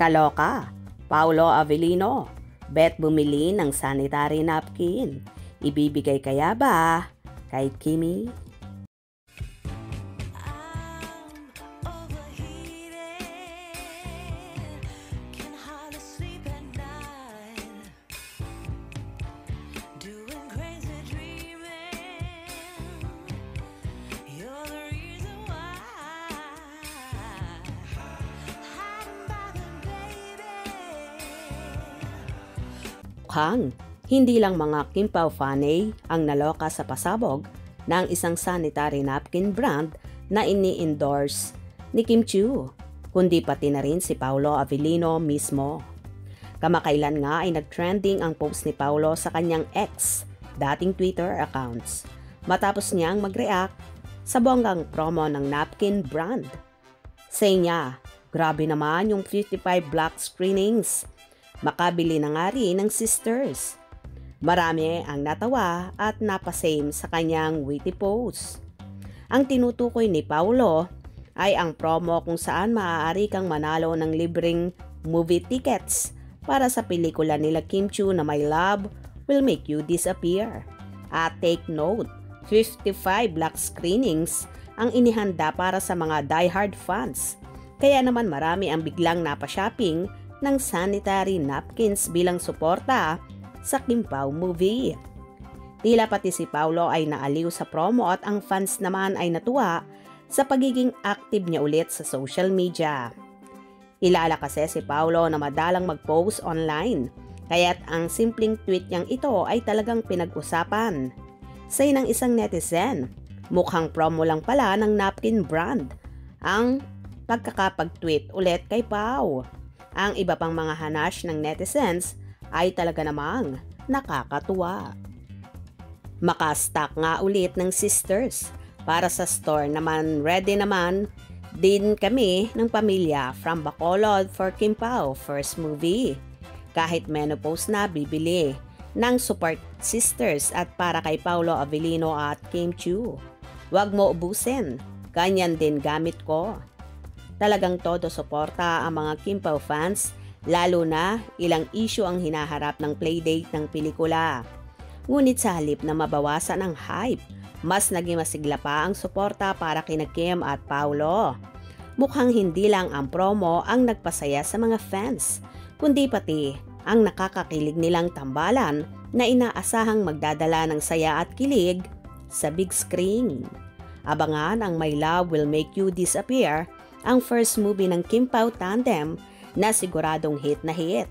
Kaloka, Paolo Avellino, bet bumili ng sanitary napkin. Ibibigay kaya ba kay Kimi? Hindi lang mga Kim Pao fanay ang naloka sa pasabog ng isang sanitary napkin brand na ini-endorse ni Kim Chiu, kundi pati na rin si Paolo Avellino mismo. Kamakailan nga ay nag-trending ang post ni Paolo sa kanyang ex, dating Twitter accounts, matapos niyang mag-react sa bonggang promo ng napkin brand. Say niya, grabe naman yung 55 black screenings. Makabili na nga rin ng sisters. Marami ang natawa at napasame sa kanyang witty post. Ang tinutukoy ni Paolo ay ang promo kung saan maaari kang manalo ng libreng movie tickets para sa pelikula nila Kim Chiu na My Love Will Make You Disappear. At take note, 55 black screenings ang inihanda para sa mga diehard fans. Kaya naman marami ang biglang napashopping ng sanitary napkins bilang suporta sa Kim Pao movie. Tila pati si Paolo ay naaliw sa promo at ang fans naman ay natuwa sa pagiging active niya ulit sa social media. Kilala kasi si Paolo na madalang mag-post online, kaya't ang simpleng tweet niyang ito ay talagang pinag-usapan. Say ng isang netizen, mukhang promo lang pala ng napkin brand ang pagkakapag-tweet ulit kay Pao. Ang iba pang mga hanash ng netizens ay talaga namang nakakatuwa. Makastock nga ulit ng sisters. Para sa store naman, ready naman din kami ng pamilya from Bacolod for Kim Pao first movie. Kahit menopause na, bibili ng support sisters at para kay Paolo Avellino at Kim Chiu. Huwag mo ubusin, ganyan din gamit ko. Talagang todo suporta ang mga Kim Pao fans, lalo na ilang issue ang hinaharap ng playdate ng pelikula. Ngunit sa halip na mabawasan ang hype, mas naging masigla pa ang suporta para kina Kim at Paolo. Mukhang hindi lang ang promo ang nagpasaya sa mga fans, kundi pati ang nakakakilig nilang tambalan na inaasahang magdadala ng saya at kilig sa big screen. Abangan ang My Love Will Make You Disappear, ang first movie ng Kim Pao tandem na siguradong hit na hit.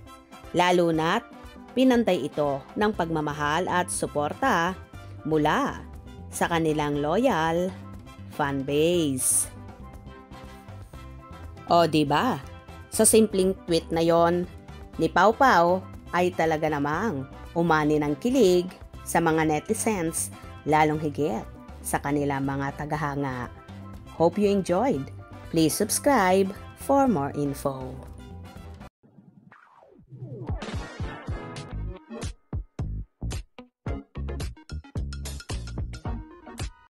Lalo na't pinantay ito ng pagmamahal at suporta mula sa kanilang loyal fanbase. O diba? Sa simpleng tweet na yon ni Pao Pao ay talaga namang umani ng kilig sa mga netizens, lalong higit sa kanilang mga tagahanga. Hope you enjoyed. Please subscribe for more info.